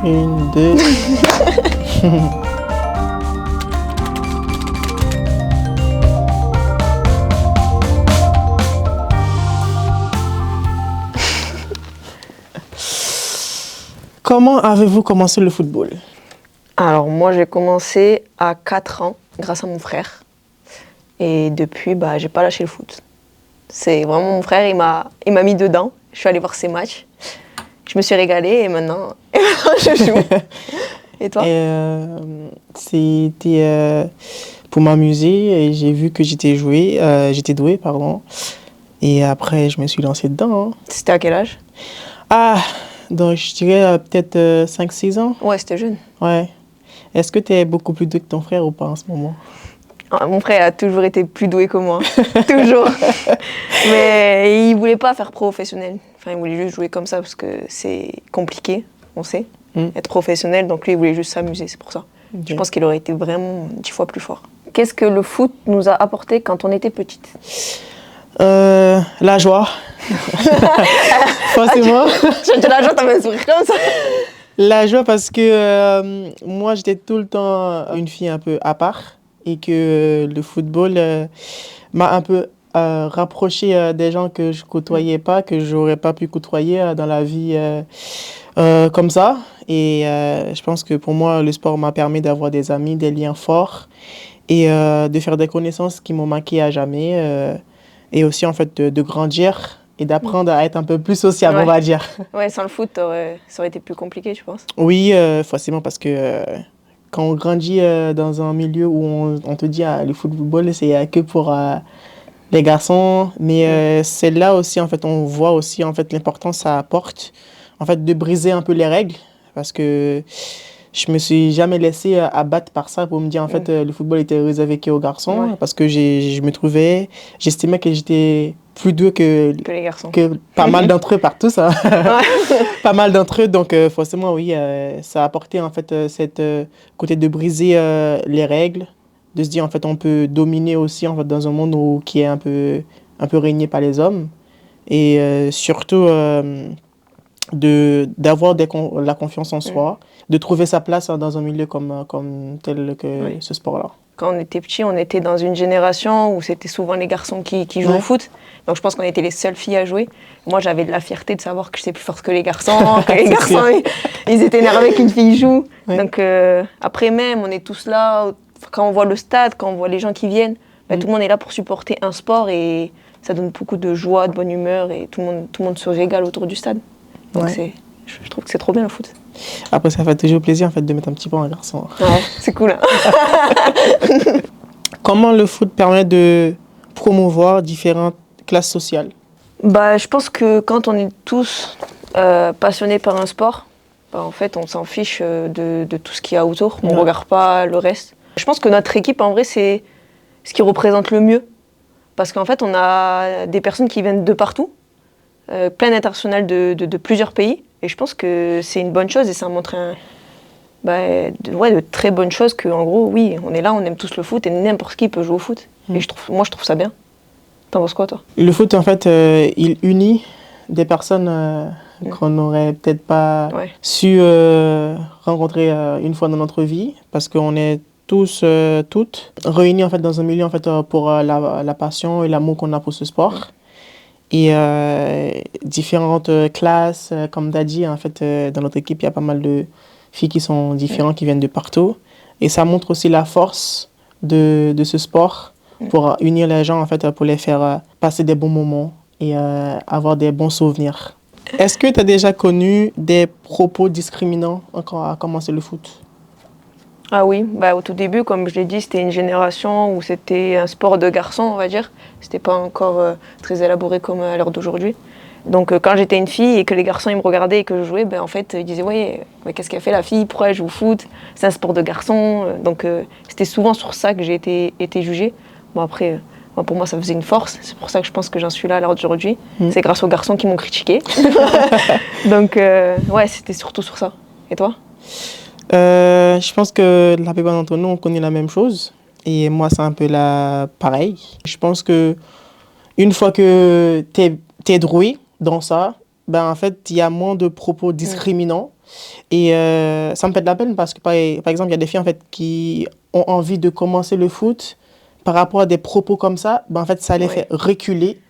Une, deux. Comment avez-vous commencé le football? Alors moi j'ai commencé à 4 ans grâce à mon frère. Et depuis, j'ai pas lâché le foot. C'est vraiment mon frère, il m'a mis dedans. Je suis allée voir ses matchs. Je me suis régalée et maintenant je joue. Et toi? C'était pour m'amuser et j'ai vu que j'étais douée, pardon. Et après, je me suis lancée dedans. C'était à quel âge? Donc je dirais peut-être 5-6 ans. Ouais, c'était jeune. Ouais. Est-ce que tu es beaucoup plus douée que ton frère ou pas en ce moment? Mon frère a toujours été plus doué que moi. Toujours. Mais il voulait pas faire professionnel. Enfin, il voulait juste jouer comme ça parce que c'est compliqué, on sait, être professionnel. Donc lui, il voulait juste s'amuser, c'est pour ça. Okay. Je pense qu'il aurait été vraiment 10 fois plus fort. Qu'est-ce que le foot nous a apporté quand on était petite? La joie. Forcément. J'ai de la joie, t'as un sourire comme ça. La joie parce que moi, j'étais tout le temps une fille un peu à part et que le football m'a un peu rapproché des gens que je côtoyais pas, que j'aurais pas pu côtoyer dans la vie comme ça. Et je pense que pour moi, le sport m'a permis d'avoir des amis, des liens forts et de faire des connaissances qui m'ont marqué à jamais et aussi en fait de grandir et d'apprendre à être un peu plus sociable, on va dire. Ouais, sans le foot, ça aurait été plus compliqué, tu penses? Oui, forcément, parce que quand on grandit dans un milieu où on te dit le football, c'est que pour les garçons, mais c'est là aussi, en fait, on voit aussi, en fait, l'importance que ça apporte, en fait, de briser un peu les règles, parce que je me suis jamais laissé abattre par ça pour me dire, en fait, le football était réservé qu'aux garçons, parce que j'estimais que j'étais plus doué que les garçons. Que pas mal d'entre eux partout, ça. Pas mal d'entre eux, donc forcément, oui, ça a apporté, en fait, cette côté de briser les règles, de se dire, en fait, on peut dominer aussi, en fait, dans un monde qui est un peu régné par les hommes, et surtout d'avoir la confiance en soi, de trouver sa place dans un milieu comme tel que ce sport-là. Quand on était petits, on était dans une génération où c'était souvent les garçons qui jouaient au foot. Donc je pense qu'on était les seules filles à jouer. Moi, j'avais de la fierté de savoir que j'étais plus forte que les garçons, que les garçons, ils étaient énervés qu'une fille joue. Ouais. Donc après même, on est tous là. Quand on voit le stade, quand on voit les gens qui viennent, tout le monde est là pour supporter un sport et ça donne beaucoup de joie, de bonne humeur et tout le monde se régale autour du stade. Donc je trouve que c'est trop bien le foot. Après, ça fait toujours plaisir en fait, de mettre un petit peu en garçon. Ouais, c'est cool. Hein. Comment le foot permet de promouvoir différentes classes sociales? Je pense que quand on est tous passionnés par un sport, en fait, on s'en fiche de tout ce qu'il y a autour. On ne regarde pas le reste. Je pense que notre équipe, en vrai, c'est ce qui représente le mieux. Parce qu'en fait, on a des personnes qui viennent de partout, plein d'internationales de plusieurs pays. Et je pense que c'est une bonne chose et ça montre de très bonnes choses qu'en gros, oui, on est là, on aime tous le foot et n'importe qui peut jouer au foot. Et moi, je trouve ça bien. T'en penses quoi, toi? Le foot, en fait, il unit des personnes qu'on n'aurait peut-être pas su rencontrer une fois dans notre vie parce qu'on est tous, toutes réunis en fait, dans un milieu en fait, pour la passion et l'amour qu'on a pour ce sport. Et différentes classes, comme tu as dit, en fait, dans notre équipe, il y a pas mal de filles qui sont différentes, qui viennent de partout. Et ça montre aussi la force de ce sport pour unir les gens, en fait, pour les faire passer des bons moments et avoir des bons souvenirs. Est-ce que tu as déjà connu des propos discriminants quand a commencé le foot? Ah oui, au tout début, comme je l'ai dit, c'était une génération où c'était un sport de garçons, on va dire. C'était pas encore très élaboré comme à l'heure d'aujourd'hui. Donc quand j'étais une fille et que les garçons ils me regardaient et que je jouais, en fait ils disaient ouais, qu'est-ce qu'elle fait la fille, pourquoi elle joue au foot, c'est un sport de garçons. Donc c'était souvent sur ça que j'ai été jugée. Bon après, pour moi ça faisait une force, c'est pour ça que je pense que j'en suis là à l'heure d'aujourd'hui. C'est grâce aux garçons qui m'ont critiquée. Donc c'était surtout sur ça. Et toi? Je pense que la plupart d'entre nous, on connaît la même chose. Et moi, c'est un peu pareil. Je pense que une fois que t'es doué dans ça, en fait, il y a moins de propos discriminants. Et ça me fait de la peine parce que, par exemple, il y a des filles en fait, qui ont envie de commencer le foot par rapport à des propos comme ça. Ben, en fait, ça les fait reculer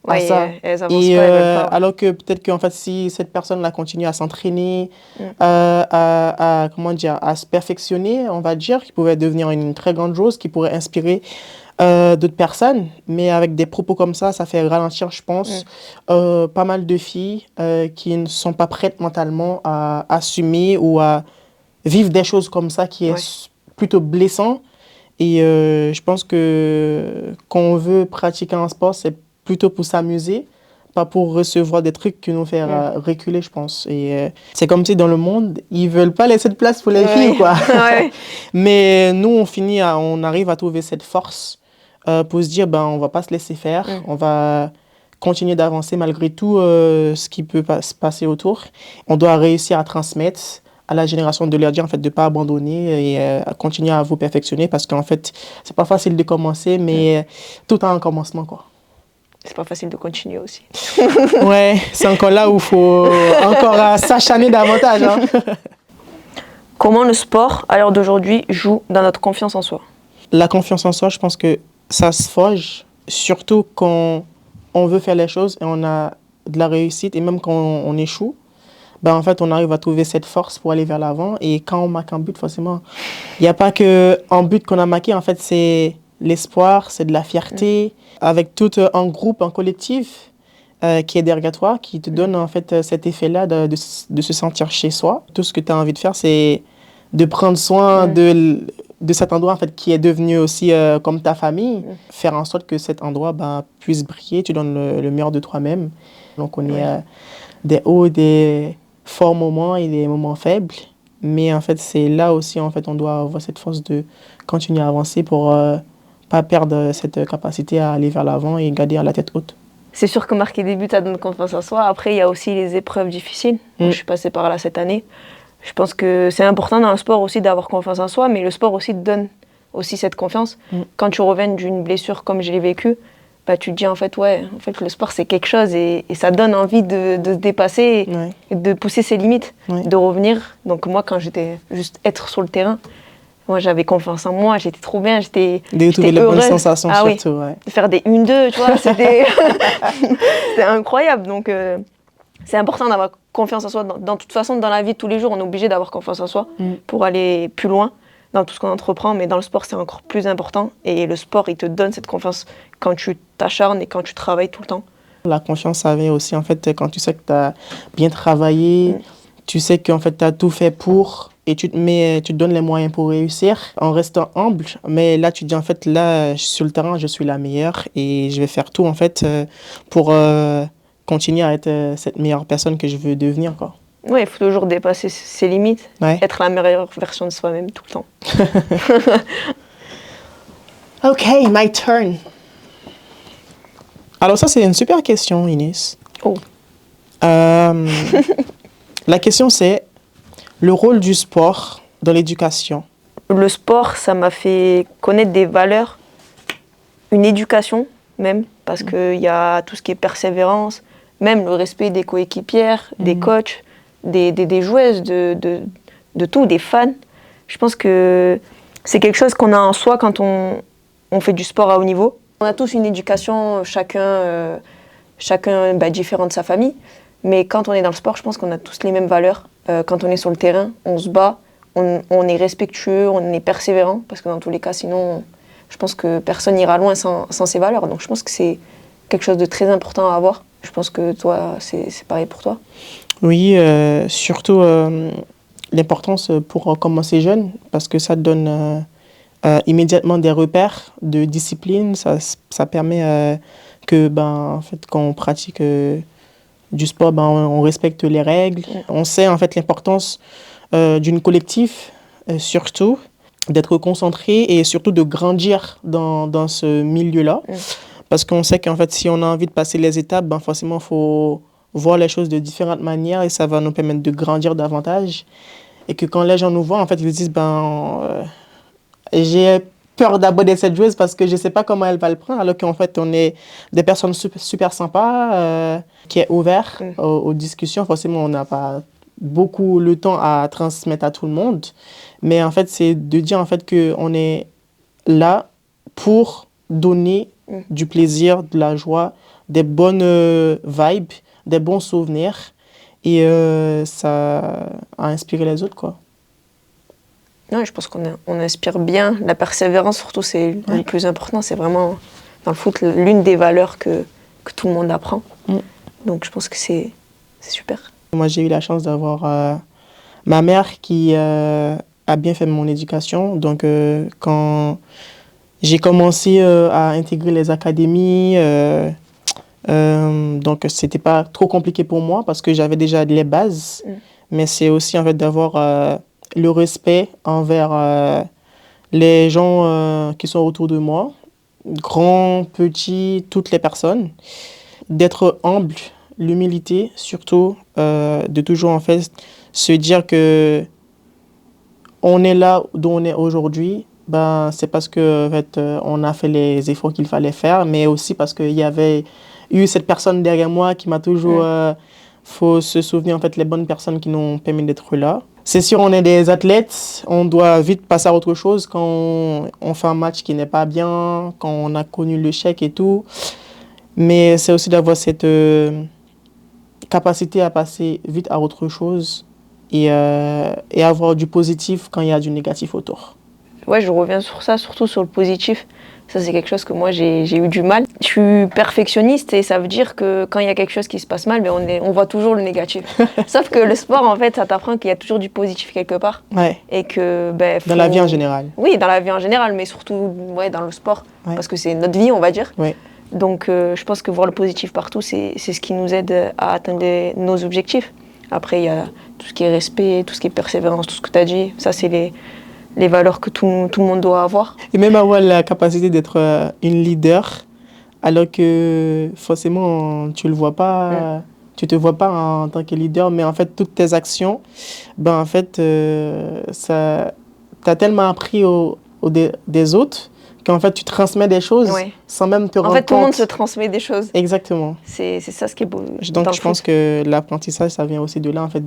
à ça. Elles avancent pas, elles veulent pas. Alors que peut-être qu'en fait, si cette personne-là continue à s'entraîner, comment dire, à se perfectionner, on va dire, qui pourrait devenir une très grande chose, qui pourrait inspirer d'autres personnes, mais avec des propos comme ça fait ralentir, je pense, pas mal de filles qui ne sont pas prêtes mentalement à assumer ou à vivre des choses comme ça qui est plutôt blessant. Et je pense que quand on veut pratiquer un sport, c'est plutôt pour s'amuser, pas pour recevoir des trucs qui nous font reculer, je pense. Et c'est comme si dans le monde, ils veulent pas laisser de place pour les filles, quoi. Mais nous, on arrive à trouver cette force pour se dire, ben, on va pas se laisser faire, on va continuer d'avancer malgré tout ce qui peut se passer autour. On doit réussir à transmettre à la génération de leur dire en fait de pas abandonner et à continuer à vous perfectionner parce qu'en fait, c'est pas facile de commencer, mais tout a un commencement, quoi. C'est pas facile de continuer aussi. Ouais, c'est encore là où il faut encore s'acharner davantage. Hein. Comment le sport, à l'heure d'aujourd'hui, joue dans notre confiance en soi? La confiance en soi, je pense que ça se forge, surtout quand on veut faire les choses et on a de la réussite, et même quand on échoue, ben en fait, on arrive à trouver cette force pour aller vers l'avant. Et quand on marque un but, forcément, il n'y a pas qu'un but qu'on a marqué, en fait, c'est l'espoir, c'est de la fierté, avec tout un groupe, un collectif qui est derrière toi, qui te donne en fait cet effet-là de se sentir chez soi. Tout ce que tu as envie de faire, c'est de prendre soin de cet endroit en fait, qui est devenu aussi comme ta famille, faire en sorte que cet endroit puisse briller, tu donnes le meilleur de toi-même. Donc on est des hauts, des forts moments et des moments faibles. Mais en fait, c'est là aussi, en fait, on doit avoir cette force de continuer à avancer pour pas perdre cette capacité à aller vers l'avant et garder la tête haute. C'est sûr que marquer des buts, ça donne confiance en soi. Après, il y a aussi les épreuves difficiles. Moi, je suis passée par là cette année. Je pense que c'est important dans le sport aussi d'avoir confiance en soi, mais le sport aussi te donne aussi cette confiance. Quand tu reviens d'une blessure comme je l'ai vécue, tu te dis en fait, le sport c'est quelque chose et ça donne envie de se dépasser et de pousser ses limites, de revenir. Donc moi, quand j'étais juste être sur le terrain, moi j'avais confiance en moi, j'étais trop bien, j'étais trouver les bonnes sensations surtout. De faire des 1-2, tu vois, c'était incroyable. Donc c'est important d'avoir confiance en soi. De toute façon, dans la vie de tous les jours, on est obligé d'avoir confiance en soi pour aller plus loin dans tout ce qu'on entreprend, mais dans le sport, c'est encore plus important. Et le sport, il te donne cette confiance quand tu t'acharnes et quand tu travailles tout le temps. La confiance, ça vient aussi, en fait, quand tu sais que tu as bien travaillé, tu sais qu'en fait, tu as tout fait pour, et tu te donnes les moyens pour réussir, en restant humble. Mais là, tu te dis, en fait, là, sur le terrain, je suis la meilleure, et je vais faire tout, en fait, pour continuer à être cette meilleure personne que je veux devenir, quoi. Oui, il faut toujours dépasser ses limites, être la meilleure version de soi-même tout le temps. OK, my turn. Alors ça, c'est une super question, Inès. Oh. La question, c'est le rôle du sport dans l'éducation. Le sport, ça m'a fait connaître des valeurs, une éducation même, parce qu'il y a tout ce qui est persévérance, même le respect des coéquipières, des coachs, des joueuses, de tout, des fans. Je pense que c'est quelque chose qu'on a en soi quand on fait du sport à haut niveau. On a tous une éducation, chacun différent de sa famille. Mais quand on est dans le sport, je pense qu'on a tous les mêmes valeurs. Quand on est sur le terrain, on se bat, on est respectueux, on est persévérant. Parce que dans tous les cas, sinon, je pense que personne n'ira loin sans ses valeurs. Donc je pense que c'est quelque chose de très important à avoir. Je pense que toi, c'est pareil pour toi. Oui, surtout l'importance pour commencer jeune, parce que ça te donne immédiatement des repères de discipline. Ça permet que, en fait, quand on pratique du sport, on respecte les règles. On sait en fait l'importance d'une collective, surtout, d'être concentré et surtout de grandir dans ce milieu-là. Parce qu'on sait qu'en fait, si on a envie de passer les étapes, forcément, il faut voir les choses de différentes manières et ça va nous permettre de grandir davantage. Et que quand les gens nous voient, en fait, ils disent, j'ai peur d'aborder cette joueuse parce que je ne sais pas comment elle va le prendre, alors qu'en fait, on est des personnes super, super sympas, qui est ouvert aux discussions. Forcément, on n'a pas beaucoup le temps à transmettre à tout le monde. Mais en fait, c'est de dire en fait qu'on est là pour donner du plaisir, de la joie, des bonnes vibes, des bons souvenirs. Et ça a inspiré les autres, quoi. Ouais, je pense qu'on inspire bien. La persévérance, surtout, c'est le plus important. C'est vraiment, dans le foot, l'une des valeurs que tout le monde apprend. Donc, je pense que c'est super. Moi, j'ai eu la chance d'avoir ma mère qui a bien fait mon éducation. Donc, quand j'ai commencé à intégrer les académies, donc c'était pas trop compliqué pour moi parce que j'avais déjà les bases. Mais c'est aussi en fait d'avoir le respect envers les gens qui sont autour de moi, grands, petits, toutes les personnes, d'être humble, l'humilité surtout, de toujours en fait se dire que on est là d'où on est aujourd'hui. Ben, c'est parce que en fait, on a fait les efforts qu'il fallait faire, mais aussi parce qu'il y avait eu cette personne derrière moi qui m'a toujours... faut se souvenir en fait les bonnes personnes qui nous ont permis d'être là. C'est sûr, on est des athlètes, on doit vite passer à autre chose quand on fait un match qui n'est pas bien, quand on a connu l'échec et tout. Mais c'est aussi d'avoir cette capacité à passer vite à autre chose et avoir du positif quand il y a du négatif autour. Ouais, je reviens sur ça, surtout sur le positif. Ça, c'est quelque chose que moi, j'ai eu du mal. Je suis perfectionniste et ça veut dire que quand il y a quelque chose qui se passe mal, on voit toujours le négatif. Sauf que le sport, en fait, ça t'apprend qu'il y a toujours du positif quelque part. Ouais. Et que, dans la vie en général. Oui, dans la vie en général, mais surtout dans le sport. Ouais. Parce que c'est notre vie, on va dire. Ouais. Donc, je pense que voir le positif partout, c'est ce qui nous aide à atteindre nos objectifs. Après, il y a tout ce qui est respect, tout ce qui est persévérance, tout ce que tu as dit. Ça, c'est les valeurs que tout le monde doit avoir. Et même avoir la capacité d'être une leader, alors que forcément, tu le vois pas, tu te vois pas en tant que leader, mais en fait, toutes tes actions, ben en fait, ça t'as tellement appris des autres qu'en fait, tu transmets des choses sans même te rendre compte. En fait, tout le monde se transmet des choses. Exactement. C'est ça ce qui est beau. Donc, je pense que l'apprentissage, ça vient aussi de là, en fait,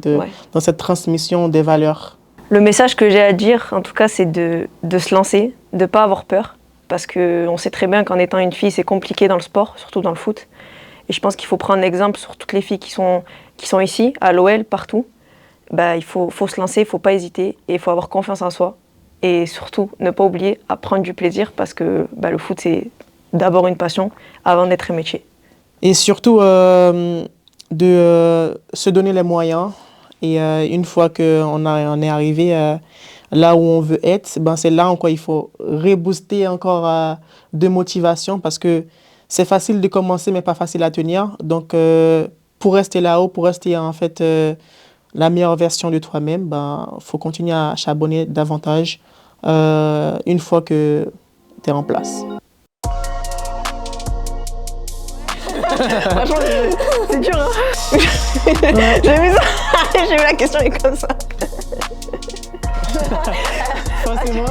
dans cette transmission des valeurs. Le message que j'ai à dire, en tout cas, c'est de se lancer, de ne pas avoir peur. Parce qu'on sait très bien qu'en étant une fille, c'est compliqué dans le sport, surtout dans le foot. Et je pense qu'il faut prendre exemple sur toutes les filles qui sont ici, à l'OL, partout. Bah, il faut se lancer, il ne faut pas hésiter. Et il faut avoir confiance en soi. Et surtout, ne pas oublier à prendre du plaisir. Parce que le foot, c'est d'abord une passion avant d'être un métier. Et surtout, de se donner les moyens. Et une fois qu'on est arrivé là où on veut être, ben c'est là encore il faut rebooster encore de motivation parce que c'est facile de commencer mais pas facile à tenir. Donc pour rester là-haut, pour rester en fait la meilleure version de toi-même, ben faut continuer à charbonner davantage une fois que tu es en place. Franchement, c'est dur, hein. J'ai vu ça, j'ai vu la question est comme ça. Forcément.